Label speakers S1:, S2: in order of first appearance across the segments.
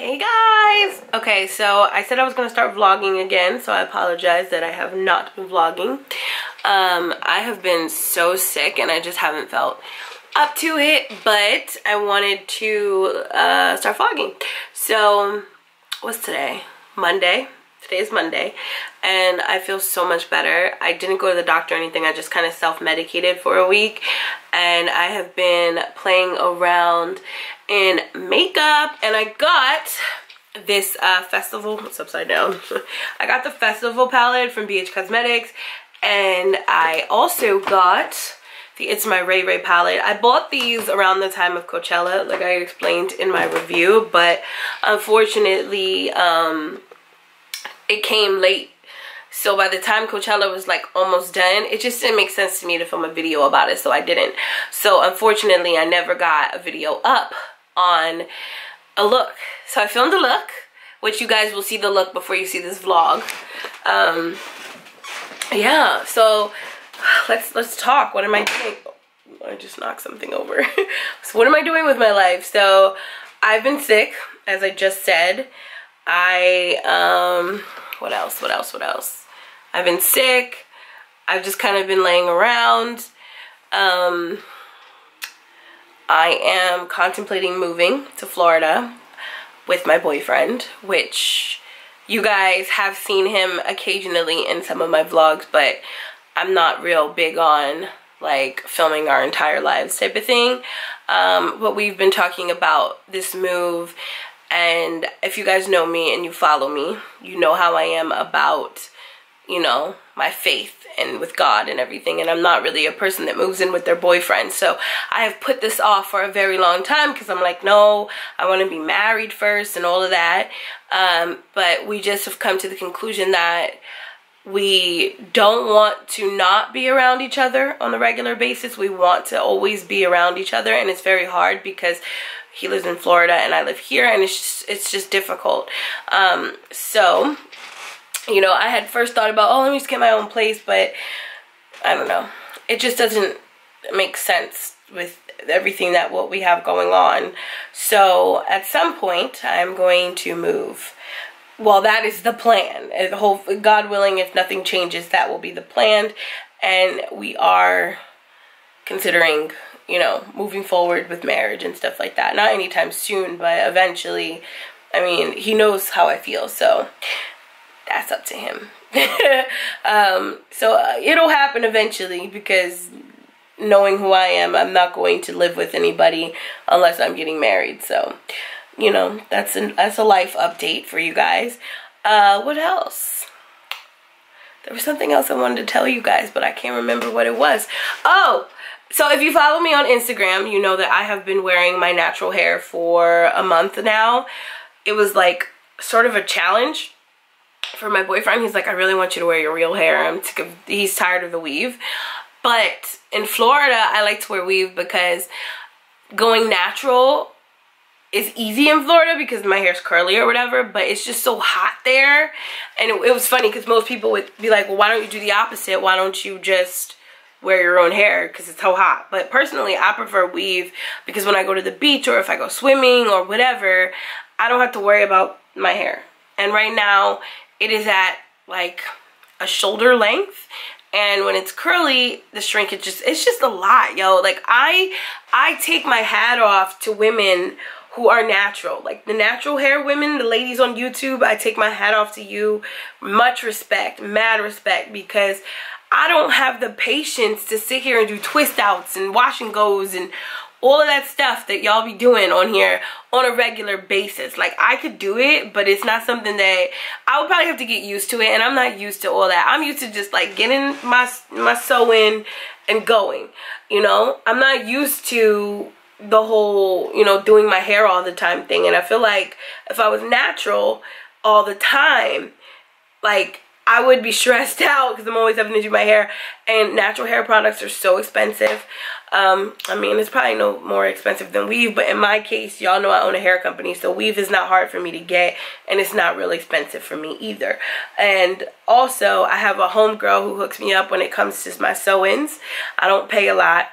S1: Hey guys! Okay, so I said I was going to start vlogging again, so I apologize that I have not been vlogging. I have been so sick and I just haven't felt up to it, but I wanted to start vlogging. So, what's today? Monday. Today is Monday, and I feel so much better. I didn't go to the doctor or anything. I just kind of self-medicated for a week, and I have been playing around in makeup, and I got this festival, it's upside down. I got the festival palette from BH Cosmetics, and I also got the It's My Ray Ray palette. I bought these around the time of Coachella, like I explained in my review, but unfortunately, it came late. So by the time Coachella was like almost done, it just didn't make sense to me to film a video about it, so I didn't. So unfortunately, I never got a video up on a look. So I filmed a look, which you guys will see the look before you see this vlog. Yeah, so let's talk. What am I doing? Oh, I just knocked something over. So what am I doing with my life? So I've been sick, as I just said. What else? I've been sick. I've just kind of been laying around. I am contemplating moving to Florida with my boyfriend, which you guys have seen him occasionally in some of my vlogs, but I'm not real big on like filming our entire lives type of thing. But we've been talking about this move, and if you guys know me and you follow me, you know how I am about, you know, my faith and with God and everything, and I'm not really a person that moves in with their boyfriend. So I have put this off for a very long time because I'm like, no, I want to be married first and all of that. But we just have come to the conclusion that we don't want to not be around each other on a regular basis. We want to always be around each other, and it's very hard because he lives in Florida and I live here, and it's just difficult. So, you know, I had first thought about, oh, let me just get my own place, but I don't know. It just doesn't make sense with everything that what we have going on. So at some point, I'm going to move. Well, that is the plan. God willing, if nothing changes, that will be the plan. And we are considering, you know, moving forward with marriage and stuff like that. Not anytime soon, but eventually. I mean, he knows how I feel, so that's up to him. So it'll happen eventually, because knowing who I am, I'm not going to live with anybody unless I'm getting married. So, you know, that's a life update for you guys. What else? There was something else I wanted to tell you guys, but I can't remember what it was. Oh, so if you follow me on Instagram, you know that I have been wearing my natural hair for a month now. It was like sort of a challenge for my boyfriend. He's like, I really want you to wear your real hair. He's tired of the weave. But in Florida, I like to wear weave because going natural is easy in Florida because my hair's curly or whatever, but it's just so hot there. And it was funny because most people would be like, well, why don't you do the opposite? Why don't you just wear your own hair because it's so hot? But personally, I prefer weave because when I go to the beach or if I go swimming or whatever, I don't have to worry about my hair. And right now, it is at like a shoulder length, and when it's curly, the shrinkage it's just a lot, yo. Like I take my hat off to women who are natural, like the natural hair women, the ladies on YouTube. I take my hat off to you. Much respect, mad respect, because I don't have the patience to sit here and do twist outs and wash and goes and all of that stuff that y'all be doing on here on a regular basis. Like, I could do it, but it's not something that I would probably have to get used to it, and I'm not used to all that. I'm used to just like getting my sew-in and going, you know. I'm not used to the whole, you know, doing my hair all the time thing. And I feel like if I was natural all the time, like, I would be stressed out because I'm always having to do my hair, and natural hair products are so expensive. I mean, it's probably no more expensive than weave, but in my case, y'all know I own a hair company, so weave is not hard for me to get, and it's not really expensive for me either. And also, I have a homegirl who hooks me up when it comes to my sew-ins. I don't pay a lot,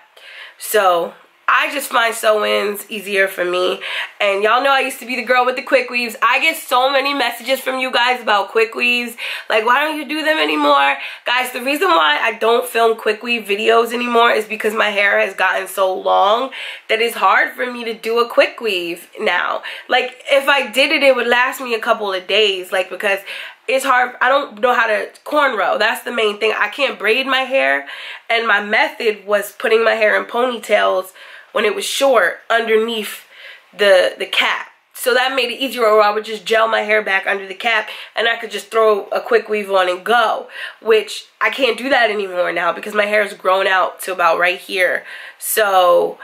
S1: so I just find sew-ins easier for me. And y'all know I used to be the girl with the quick weaves. I get so many messages from you guys about quick weaves. Like, why don't you do them anymore? Guys, the reason why I don't film quick weave videos anymore is because my hair has gotten so long that it's hard for me to do a quick weave now. Like, if I did it, it would last me a couple of days. Like, because it's hard. I don't know how to cornrow. That's the main thing. I can't braid my hair. And my method was putting my hair in ponytails when it was short underneath the cap. So that made it easier, or I would just gel my hair back under the cap and I could just throw a quick weave on and go, which I can't do that anymore now because my hair has grown out to about right here. So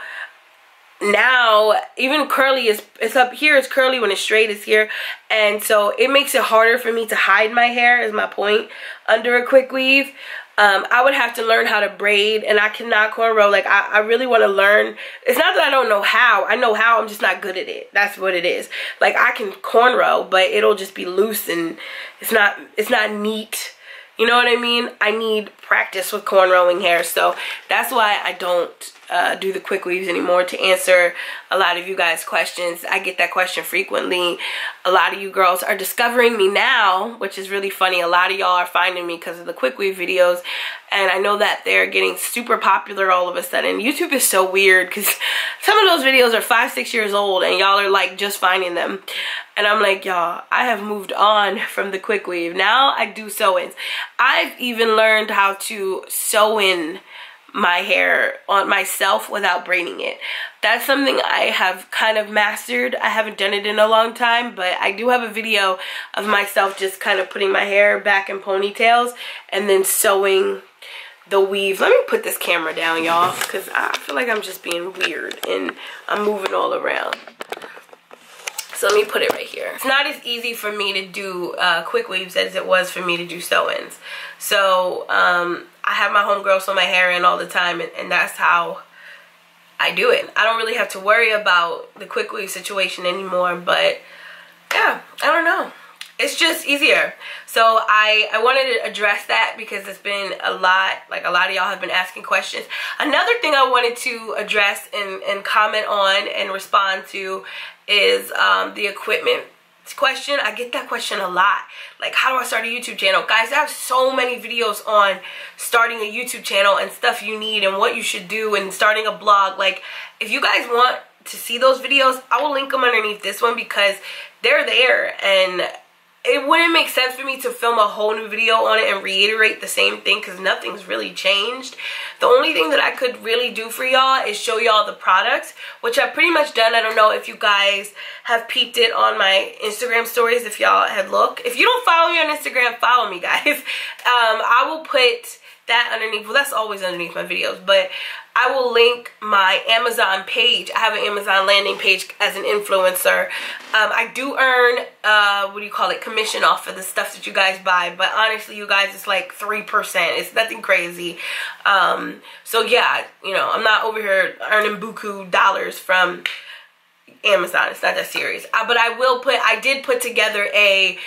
S1: now even curly is, it's up here, it's curly, when it's straight it's here, and so it makes it harder for me to hide my hair, is my point, under a quick weave. I would have to learn how to braid, and I cannot cornrow. Like, I really want to learn. It's not that I don't know how. I know how, I'm just not good at it. That's what it is. Like, I can cornrow, but it'll just be loose and it's not neat. You know what I mean? I need practice with cornrowing hair, so that's why I don't do the quick weaves anymore, to answer a lot of you guys' questions. I get that question frequently. A lot of you girls are discovering me now, which is really funny. A lot of y'all are finding me because of the quick weave videos, and I know that they're getting super popular all of a sudden. YouTube is so weird because some of those videos are 5-6 years old and y'all are like just finding them. And I'm like, y'all, I have moved on from the quick weave. Now I do sew-ins. I've even learned how to sew in my hair on myself without braiding it. That's something I have kind of mastered. I haven't done it in a long time, but I do have a video of myself just kind of putting my hair back in ponytails and then sewing the weave. Let me put this camera down, y'all, because I feel like I'm just being weird and I'm moving all around. So let me put it right here. It's not as easy for me to do quick weaves as it was for me to do sew-ins. So I have my homegirl sew my hair in all the time, and that's how I do it. I don't really have to worry about the quick weave situation anymore, but yeah, I don't know. It's just easier. So I wanted to address that because it's been a lot, like a lot of y'all have been asking questions. Another thing I wanted to address and comment on and respond to is the equipment question. I get that question a lot. Like, how do I start a YouTube channel? Guys, I have so many videos on starting a YouTube channel and stuff you need and what you should do and starting a blog. Like, if you guys want to see those videos, I will link them underneath this one because they're there, and it wouldn't make sense for me to film a whole new video on it and reiterate the same thing because nothing's really changed. The only thing that I could really do for y'all is show y'all the products, which I've pretty much done. I don't know if you guys have peeped it on my Instagram stories, if y'all had looked. If you don't follow me on Instagram, follow me, guys. I will put that underneath. Well, that's always underneath my videos, but I will link my Amazon page. I have an Amazon landing page as an influencer. I do earn, what do you call it, commission off of the stuff that you guys buy, but honestly, you guys, it's like 3%. It's nothing crazy. So yeah, you know, I'm not over here earning buku dollars from Amazon. It's not that serious. But I did put together a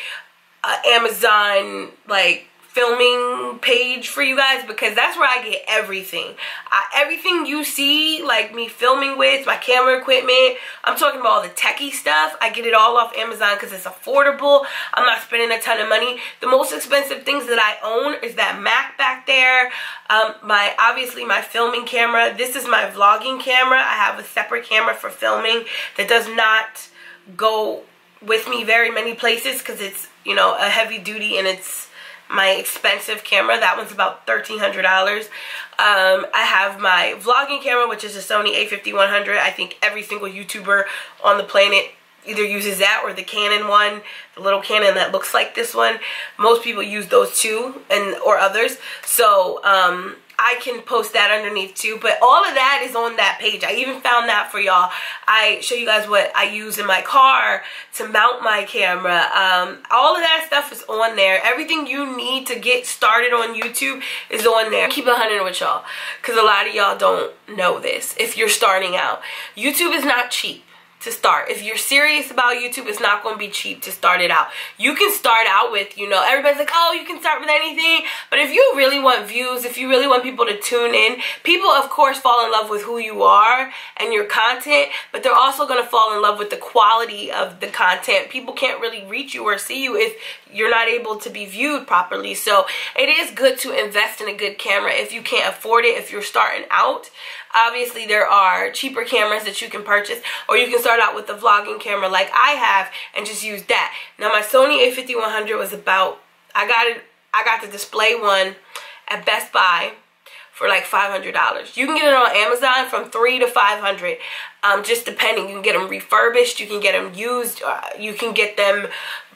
S1: Amazon, like, filming page for you guys because that's where I get everything. Everything you see, like me filming with, my camera equipment, I'm talking about all the techie stuff, I get it all off Amazon because it's affordable. I'm not spending a ton of money. The most expensive things that I own is that Mac back there, obviously my filming camera. This is my vlogging camera. I have a separate camera for filming that does not go with me very many places because it's, you know, a heavy duty and it's my expensive camera. That one's about $1,300. I have my vlogging camera, which is a Sony a5100. I think every single YouTuber on the planet either uses that or the Canon one, the little Canon that looks like this one. Most people use those too, or others. So I can post that underneath too, but all of that is on that page. I even found that for y'all. I show you guys what I use in my car to mount my camera. All of that stuff is on there. Everything you need to get started on YouTube is on there. Keep it 100 with y'all, because a lot of y'all don't know this if you're starting out. YouTube is not cheap. to start. If you're serious about YouTube, it's not going to be cheap to start it out. You can start out with, you know, everybody's like, oh, you can start with anything. But if you really want views, if you really want people to tune in, people, of course, fall in love with who you are and your content, but they're also going to fall in love with the quality of the content. People can't really reach you or see you if you're not able to be viewed properly. So it is good to invest in a good camera if you can't afford it, if you're starting out. Obviously, there are cheaper cameras that you can purchase, or you can start out with the vlogging camera like I have and just use that. Now, my Sony a5100 was about, I got the display one at Best Buy for like $500. You can get it on Amazon from $300 to $500, just depending. You can get them refurbished, you can get them used, you can get them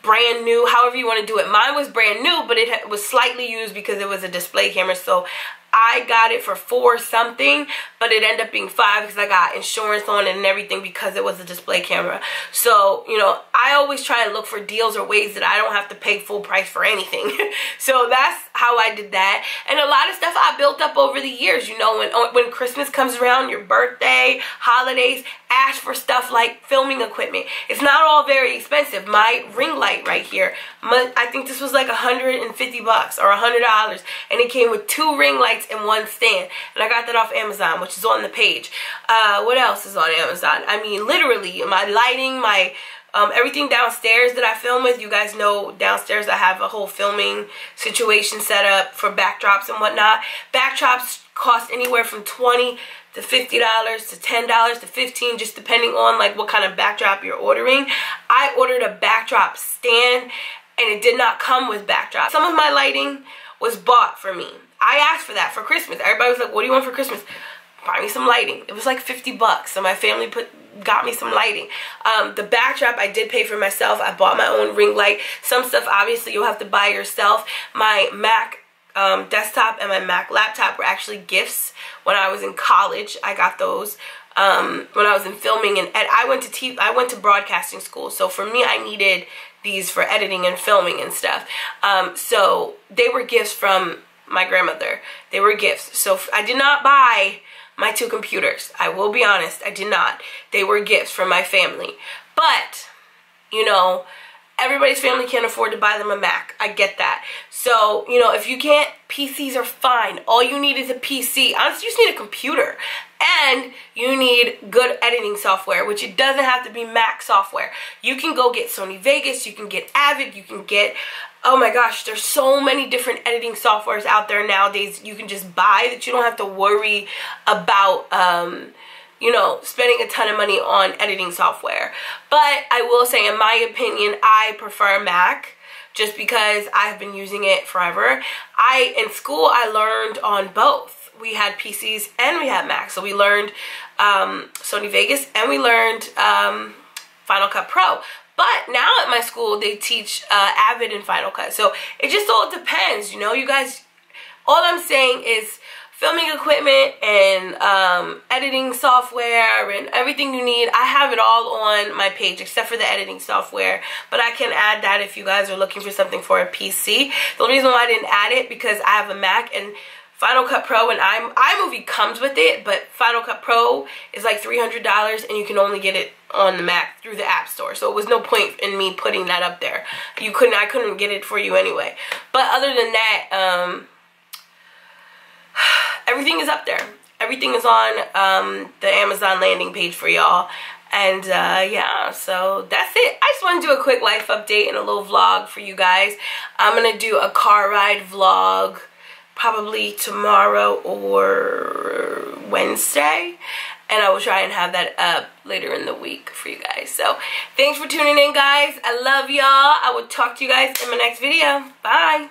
S1: brand new, however you want to do it. Mine was brand new, but it was slightly used because it was a display camera, so I got it for $4 something, but it ended up being $5 because I got insurance on it and everything because it was a display camera. So, you know, I always try and look for deals or ways that I don't have to pay full price for anything. So that's how I did that. And a lot of stuff I built up over the years. You know, when Christmas comes around, your birthday, holidays, ask for stuff like filming equipment. It's not all very expensive. My ring light right here, I think this was like $150 or $100, and it came with 2 ring lights and 1 stand, and I got that off Amazon, which is on the page. What else is on Amazon? I mean, literally, my lighting, my everything downstairs that I film with. You guys know downstairs I have a whole filming situation set up for backdrops and whatnot. Backdrops cost anywhere from $20 to $50 to $10 to $15, just depending on like what kind of backdrop you're ordering. I ordered a backdrop stand, and it did not come with backdrop. Some of my lighting was bought for me. I asked for that for Christmas. Everybody was like, what do you want for Christmas? Buy me some lighting. It was like $50, so my family got me some lighting. The backdrop I did pay for myself. I bought my own ring light. Some stuff obviously you'll have to buy yourself. My Mac desktop and my Mac laptop were actually gifts when I was in college. I got those when I was in filming, and I went to broadcasting school, so for me I needed these for editing and filming and stuff. So they were gifts from my grandmother. They were gifts. So I did not buy my 2 computers. I will be honest, I did not. They were gifts from my family. But, you know, everybody's family can't afford to buy them a Mac. I get that. So, you know, if you can't, PCs are fine. All you need is a PC. Honestly, you just need a computer. And you need good editing software, which it doesn't have to be Mac software. You can go get Sony Vegas, you can get Avid, you can get, oh my gosh, there's so many different editing softwares out there nowadays you can just buy that you don't have to worry about, you know, spending a ton of money on editing software. But I will say, in my opinion, I prefer Mac just because I've been using it forever. In school, I learned on both. We had PCs and we had Macs. So we learned Sony Vegas and we learned Final Cut Pro. But now at my school, they teach Avid and Final Cut. So it just all depends, you know. You guys, all I'm saying is filming equipment and editing software and everything you need. I have it all on my page except for the editing software. But I can add that if you guys are looking for something for a PC. The only reason why I didn't add it because I have a Mac, and Final Cut Pro and iMOVIE comes with it, but Final Cut Pro is like $300, and you can only get it on the Mac through the App Store. So it was no point in me putting that up there. I couldn't get it for you anyway. But other than that, everything is up there. Everything is on the Amazon landing page for y'all. And yeah, so that's it. I just want to do a quick life update and a little vlog for you guys. I'm going to do a car ride vlog probably tomorrow or Wednesday, and I will try and have that up later in the week for you guys. So thanks for tuning in, guys. I love y'all. I will talk to you guys in my next video. Bye.